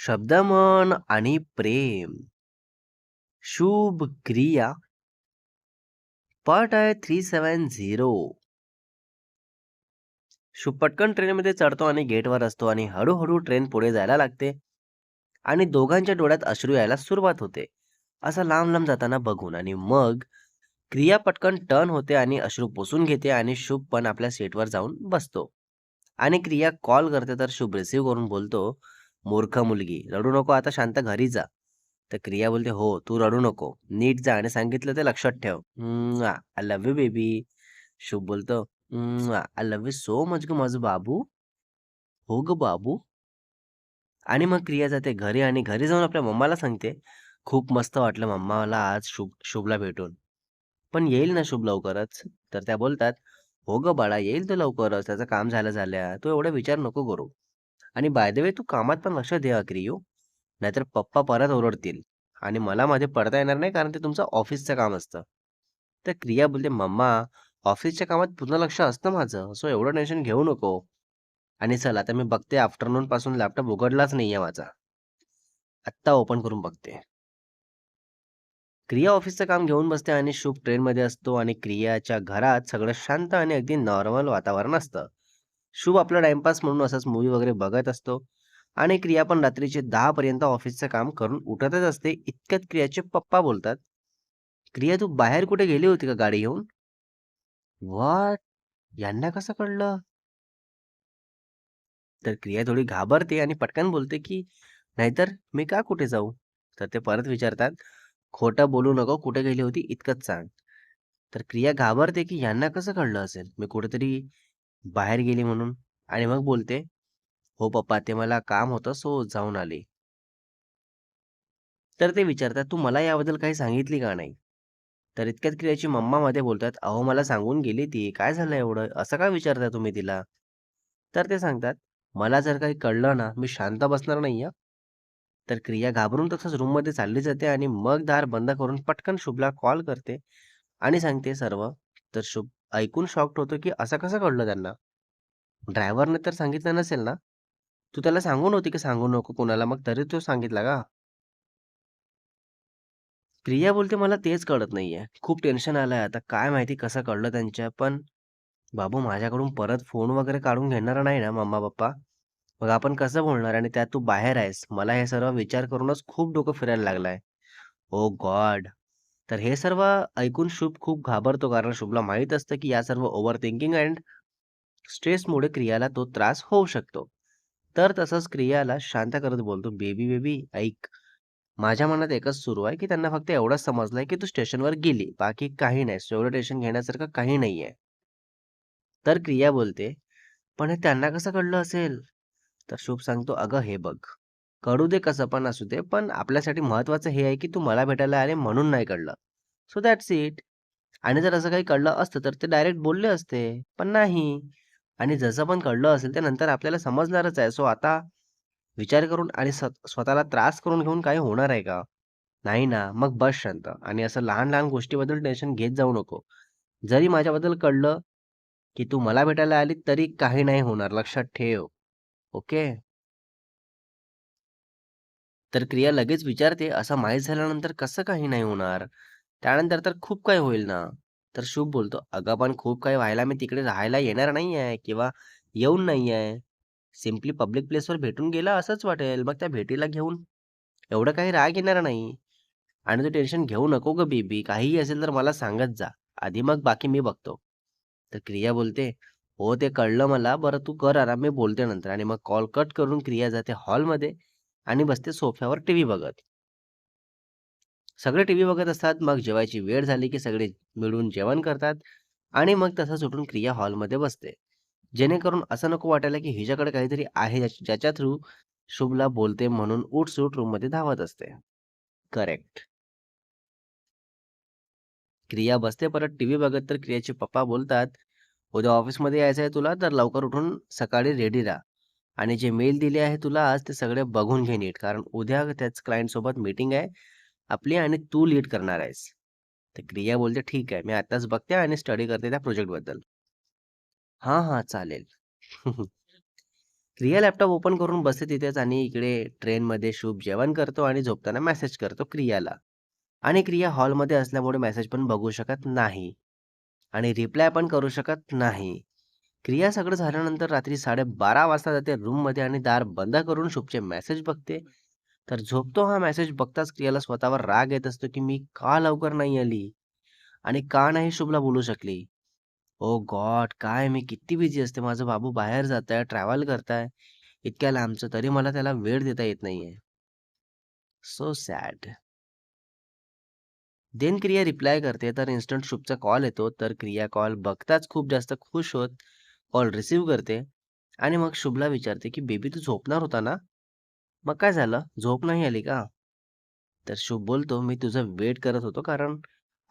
शब्दमन आणि प्रेम. शुभ क्रिया. पार्ट आहे 370. शुभ पटकन ट्रेनमध्ये चढतो आणि गेटवर असतो आणि हळूहळू ट्रेन पुढे जायला लागते आणि दोघांच्या डोळ्यात अश्रू यायला सुरुवात होते. असं लांब लांब जाताना बघून आणि मग क्रिया पटकन टर्न होते आणि अश्रू पुसून घेते आणि शुभ पण आपल्या सीटवर जाऊन बसतो. आणि क्रिया कॉल करते तर शुभ रिसीव्ह करून बोलतो, मूर्ख मुलगी, रडू नको, आता शांत घरी जा. तर क्रिया बोलते, हो, तू रडू नको, नीट जा आणि सांगितलं ते लक्षात ठेव. I love you baby. शुभ बोलतो, I love you so much ग माझं बाबू. हो ग बाबू. आणि मग क्रिया जाते घरी आणि घरी जाऊन आपल्या मम्माला सांगते, खूप मस्त वाटलं मम्मा मला आज शुभला भेटून. पण येईल ना शुभ लवकरच? तर त्या बोलतात, हो ग बाळा, येईल तो लवकरच, त्याचं काम झाल्या तू एवढा विचार नको करू. आणि बाय द वे तू कामात पण लक्ष दे क्रियू, नाहीतर पप्पा परत ओरडतील आणि मला मध्ये पडता येणार नाही कारण ते तुमचं ऑफिसचं काम असतं. तर क्रिया बोलते, मम्मा, ऑफिसच्या कामात पूर्ण लक्ष असतं माझं, सो एवढं टेन्शन घेऊ नको. आणि चल आता मी बघते, आफ्टरनून पासून लॅपटॉप उघडलाच नाहीये माझा. आत्ता ओपन करून बघते. क्रिया ऑफिसचं काम घेऊन बसते आणि शुभ ट्रेनमध्ये असतो आणि क्रियाच्या घरात सगळं शांत आणि अगदी नॉर्मल वातावरण असतं. शुभ आपला टाइमपास म्हणून असाच मूवी वगैरे बघत असतो आणि क्रिया पण रात्रीचे 10 पर्यंत ऑफिसचं काम करून उठतच असते. इतक्यात क्रियाचे पप्पा बोलतात, क्रिया तू बाहेर कुठे गेली होती का गाडी घेऊन? व्हॉट? यांना कसं कळलं? तर क्रिया थोडी घाबरते आणि पटकन बोलते की नाहीतर मी का कुठे जाऊ? तर ते परत विचारतात, खोटं बोलू नको, कुठे गेली होती इतकंच सांग. तर क्रिया घाबरते की यांना कसं कळलं असेल मी कुठेतरी बाहेर गेली म्हणून. आणि मग बोलते, हो पप्पा, ते मला काम होतं सो जाऊन आले. तर ते विचारतात, तू मला याबद्दल काही सांगितली का नाही? तर इतक्यात क्रियाची मम्मा मध्ये बोलतात, अहो मला सांगून गेली ती, काय झालं एवढं असं काय विचारता तुम्ही तिला? तर ते सांगतात, मला जर काही कळलं ना, मी शांत बसणार नाही हं. तर क्रिया घाबरून तसंच रूममध्ये चालली जाते आणि मग दार बंद करून पटकन शुभला कॉल करते आणि सांगते सर्व. तर शुभ ऐकून शॉक्ड होतो, की असं कसं कळलं त्यांना? ड्रायव्हरने तर सांगितलं नसेल ना? तू त्याला सांगून होती की सांगू नको कुणाला, मग तरी तो सांगितला का? प्रिया बोलते, मला तेच कळत नाहीये. खूप टेन्शन आलंय आता. काय माहिती कसं कळलं त्यांच्या. पण बाबू, माझ्याकडून परत फोन वगैरे काढून घेणार नाही ना मम्मा-पप्पा? मग आपण कसं बोलणार आणि त्यात तू बाहेर आहेस. मला हे सर्व विचार करूनच खूप डोकं फिरायला लागलंय. ओह गॉड! तर हे सर्व ऐकून शुभ खूप घाबरतो कारण शुभला माहीत असतं की या सर्व ओव्हर थिंकिंग एंड स्ट्रेसमुळे क्रियाला तो त्रास होऊ शकतो. तर तसंच क्रियाला शांत करत बोलतो, "बेबी, बेबी ऐक, माझ्या मनात एकच सुरू आहे, की त्यांना फक्त एवढंच समजलंय, की तू स्टेशनवर गेली. बाकी काही नाही. सो एवढं टेन्शन घेण्यासारखं काही नाहीये." तर क्रिया बोलते, "पण हे त्यांना कसं कळलं असेल?" तर शुभ सांगतो, "अगं हे बघ, कळू दे कसं पण असू दे, पण आपल्यासाठी महत्त्वाचं हे आहे, की तू मला भेटायला आले म्हणून नाही कळलं. So that's it. आणि जर असं काही कळलं असतं, तर ते डायरेक्ट बोलले असते. पण नाही. आणि जसं पण कळलं असेल, ते नंतर आपल्याला समजणारच आहे. सो आता विचार करून आणि स्वतःला त्रास करून घेऊन काही होणार आहे का? नाही ना. मग बस शांत आणि असं लहान-लहान गोष्टीबद्दल टेन्शन घेत जाऊ नको. जरी माझ्याबद्दल कळलं, की तू मला भेटायला आली, तरी काही नाही होणार. लक्षात ठेव. ओके?" तर क्रिया लगेच विचारते, "असं माहीत झाल्यानंतर कसं काही नाही होणार? त्यानंतर तर खूप काही होईल ना?" तर शुभ बोलतो, "अगं, पण खूप काही व्हायला मी तिकडे राहायला येणार नाही आहे किंवा येऊन नाही आहे. सिम्पली पब्लिक प्लेसवर भेटून गेला असंच वाटेल. मग त्या भेटीला घेऊन एवढं काही राग येणार नाही. आणि तू टेन्शन घेऊ नको गं बेबी. काहीही असेल तर मला सांगत जा. आधी मग बाकी मी बघतो." तर क्रिया बोलते, "हो, ते कळलं मला. बरं तू कर आराम, मी बोलते नंतर." आणि मग कॉल कट करून क्रिया जाते हॉलमध्ये आणि बसते सोफ्यावर टीव्ही बघत. सगळे टीव्ही बघत असतात. मग जेवायची वेळ झाली, की सगळे मिळून जेवण करतात आणि मग तसंच उठून क्रिया हॉलमध्ये बसते. जेणेकरून असं नको वाटायला, की हिच्याकडे काहीतरी आहे ज्याच्या थ्रू शुभला बोलते म्हणून उठ-सूट रूममध्ये धावत असते. करेक्ट. क्रिया बसते परत टीव्ही बघत, तर क्रियाचे पप्पा बोलतात, "उद्या ऑफिसमध्ये यायचं आहे तुला, तर लवकर उठून सकाळी रेडी राहा आणि जे मेल दिले आहे तुला आज ते सगळे बघून घे नीट. कारण उद्या त्याच क्लायंटसोबत मीटिंग आहे आपली आणि तू लीड करणार आहेस." तर क्रिया बोलते, "ठीक आहे, मी आत्ताच बघते आणि स्टडी करते त्या प्रोजेक्टबद्दल." "हां, हां, चालेल." क्रिया लॅपटॉप ओपन करून बसते तिथेच आणि इकडे ट्रेनमध्ये शुभ जेवण करतो आणि झोपताना मेसेज करतो क्रियाला. आणि क्रिया हॉलमध्ये असल्यामुळे मेसेज पण बघू शकत नाही आणि रिप्लाय पण करू शकत नाही. क्रिया सगळं झाल्यानंतर रात्री 12:30 वाजता जाते रूममध्ये आणि दार बंद करून शुभचे मेसेज बघते. तर झोपतो हा मेसेज बघताच क्रियाला स्वतःवर राग येत असतो, की मी का लवकर नाही आली आणि का नाही शुभला बोलू शकली. ओह गॉड! काय मी किती बिझी असते. माझा बाबू बाहेर जाताय, ट्रॅव्हल करताय इतक्या लांबचं, तरी मला त्याला वेळ देता येत नाहीये. So sad. देन क्रिया रिप्लाय करते, तर इन्स्टंट शुभचा कॉल येतो. तर क्रिया कॉल बघताच खूप जास्त खुश होत कॉल रिसीव्ह करते आणि मग शुभला विचारते, की "बेबी तू झोपणार होता ना? मग काय झालं? झोप नाही आली का?" तर शुभ बोलतो, "मी तुझा वेट करत होतो, कारण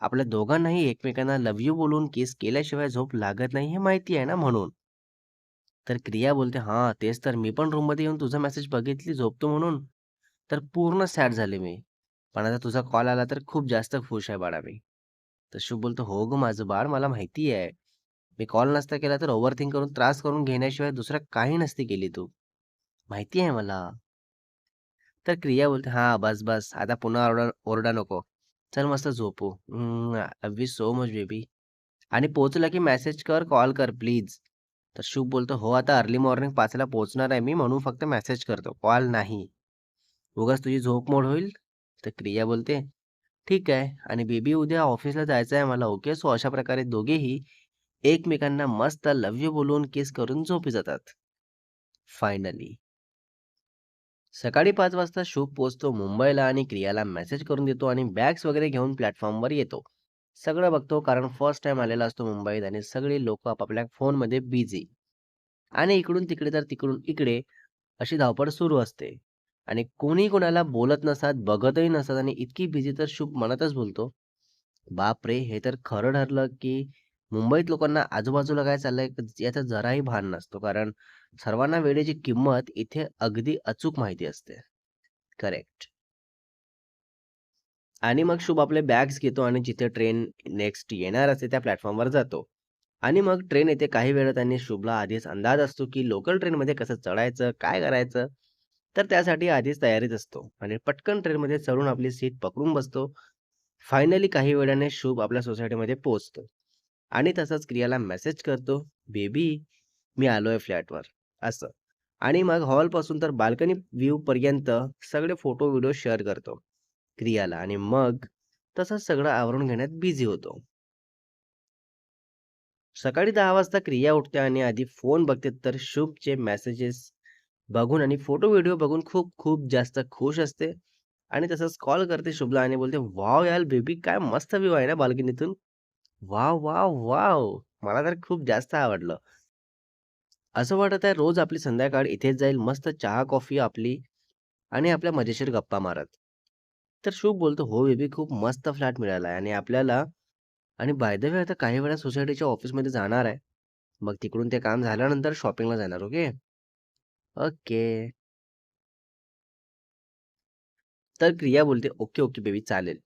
आपल्या दोघांनाही एकमेकांना लव्ह यू बोलून किस केल्याशिवाय झोप लागत नाही हे माहिती आहे ना म्हणून." तर क्रिया बोलते, "हां, तेच तर. मी पण रूममध्ये येऊन तुझा मेसेज बघितली झोपतो म्हणून, तर पूर्ण सॅड झाले मी. पण आता तुझा कॉल आला तर खूप जास्त खुश आहे बाळा मी." तर शुभ बोलतो, "हो गं माझं बाळ, मला माहिती आहे. मी कॉल नसता केला तर ओव्हरथिंक करून त्रास करून घेण्याशिवाय दुसरं काही नसती केली तू. माहिती आहे मला." तर क्रिया बोलते, "हां, बस, बस. आता पुन्हा ओरडा नको. चल मस्त झोपू. Love you so much baby." आणि पोहोचला की मेसेज कर, कॉल कर प्लीज. तर शुभ बोलतो, "हो, आता अर्ली मॉर्निंग 5 ला पोहोचणार आहे मी, म्हणून फक्त मेसेज करतो, कॉल नाही. उगाच तुझी झोप मोड होईल." तर क्रिया बोलते, "ठीक आहे." आणि बेबी उद्या ऑफिसला जायचं आहे मला, ओके. सो अशा प्रकारे दोघेही एकमेकांना मस्त लव्ह यू बोलून किस करून झोपी जातात. फायनली. सकाळी 5 वाजता शुभ पोहोचतो मुंबईला आणि क्रियाला मेसेज करून देतो आणि बॅग्स वगैरे घेऊन प्लॅटफॉर्मवर येतो. सगळं बघतो कारण फर्स्ट टाइम आलेला असतो मुंबईत आणि सगळी लोक आपापल्या फोनमध्ये बिझी आणि इकडून तिकडे तर तिकडून इकडे अशी धावपळ सुरू असते आणि कोणी कोणाला बोलत नसतात, बघतही नसतात आणि इतकी बिझी तर शुभ मनातच बोलतो, बापरे! हे तर खरं ठरलं, की मुंबईत लोकांना आजूबाजूला काय चाललंय याचा जराही भान नसतो. कारण सर्वांना वेळेची किंमत इथे अगदी अचूक माहिती असते. करेक्ट. आणि मग शुभ आपले बॅग्स घेतो आणि जिथे ट्रेन नेक्स्ट येणार असते त्या प्लॅटफॉर्मवर जातो. आणि मग ट्रेन येते. काही वेळा त्यांनी शुभला आधीच अंदाज असतो, की लोकल ट्रेनमध्ये कसं चढायचं, काय करायचं? तर त्यासाठी आधीच तयारीत असतो आणि पटकन ट्रेनमध्ये चढून आपली सीट पकडून बसतो. फायनली काही वेळाने शुभ आपल्या सोसायटीमध्ये पोहोचतो आणि तसाच क्रियाला मेसेज करतो, "बेबी, मी आलोय फ्लॅटवर." असं. आणि मग हॉलपासून तर बाल्कनी व्ह्यूपर्यंत सगळे फोटो व्हिडिओ शेअर करतो क्रियाला आणि मग तसंच सगळं आवरून घेण्यात बिझी होतो. सकाळी 10 वाजता क्रिया उठते आणि आधी फोन बघते तर शुभचे मेसेजेस बघून आणि फोटो व्हिडिओ बघून खूप खूप जास्त खुश असते आणि तसंच कॉल करते शुभला आणि बोलते, "वॉव यार बेबी, काय मस्त व्ह्यू आहे ना बाल्कनीतून." "Wow, wow, wow!" मला तर खूप जास्त आवडलं. असं वाटत आहे रोज आपली संध्याकाळ इथेच जाईल, मस्त चहा, कॉफी आपली आणि आपल्या मजेशीर गप्पा मारत. तर शुभ बोलतो, "हो बेबी, खूप मस्त फ्लॅट मिळाला आहे आणि आपल्याला आणि बाय द वे आता काही वेळा सोसायटीच्या ऑफिसमध्ये जाणार आहे. मग तिकडून ते काम झाल्यानंतर शॉपिंगला जाणार, ओके." "ओके." तर क्रिया बोलते, "ओके, ओके बेबी चालेल."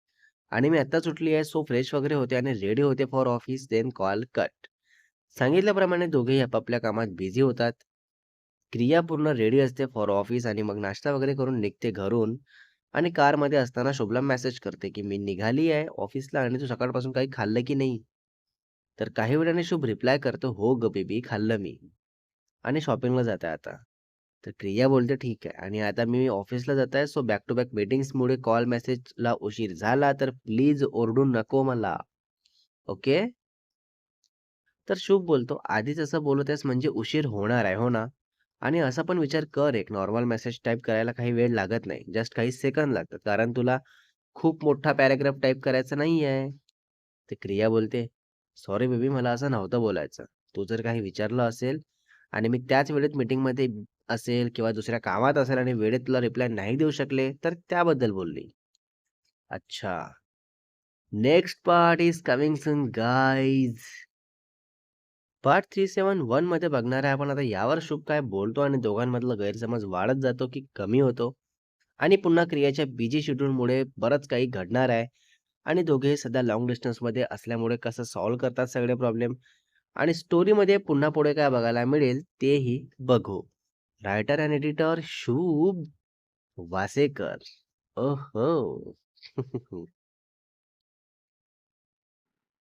आणि मी आत्ताच उठली आहे, सो फ्रेश वगैरे होते आणि रेडी होते for office, then call cut. सांगितल्याप्रमाणे दोघेही आपापल्या कामात बिझी होतात. क्रिया पूर्ण रेडी असते फॉर ऑफिस आणि मग नाश्ता वगैरे करून निघते घरून आणि कारमध्ये असताना शुभला मेसेज करते, की "मी निघाली आहे ऑफिसला आणि तू सकाळपासून काही खाल्लं की नाही?" तर काही वेळाने शुभ रिप्लाय करतो, "हो गं बेबी, खाल्लं मी आणि शॉपिंगला जात आहे आता." तर क्रिया बोलते, "ठीक आहे आणि आता मी ऑफिसला जात आहे, सो बॅक टू बॅक मीटिंग्समुळे कॉल मेसेजला उशीर झाला, तर प्लीज ओरडू नको मला. ओके?" तर शुभ बोलतो, "आधीच असं बोलत आहेस म्हणजे उशीर होणार आहे, हो ना? आणि असा पण विचार कर, एक नॉर्मल मेसेज टाइप करायला काही वेळ लागत नाही. जस्ट काही सेकंद लागतात. कारण तुला खूप मोठा पॅराग्राफ टाइप करायचा नाही आहे." तर क्रिया बोलते, "सॉरी बेबी, मला असं नव्हतं बोलायचं. तू जर काही विचारलं असेल आणि मी त्याच वेळेत मीटिंगमध्ये असेल किंवा दुसऱ्या कामात असेल आणि वेळेत तुला रिप्लाय नाही देऊ शकले, तर त्याबद्दल बोलली." अच्छा. नेक्स्ट पार्ट इस कमिंग सून गाईज. पार्ट 371 मध्ये बघणार आहे आपण आता यावर शुभ काय बोलतो आणि दोघांमधला गैरसमज वाढत जातो की कमी होतो आणि पुन्हा क्रियाच्या बिझी शेड्यूलमुळे बरंच काही घडणार आहे आणि दोघे सध्या लॉंग डिस्टन्समध्ये असल्यामुळे कसं सॉल्व्ह करतात सगळे प्रॉब्लेम आणि स्टोरीमध्ये पुन्हा पुढे काय बघायला मिळेल तेही बघू. रायटर एंड एडिटर शुभ वासेकर. ओहो!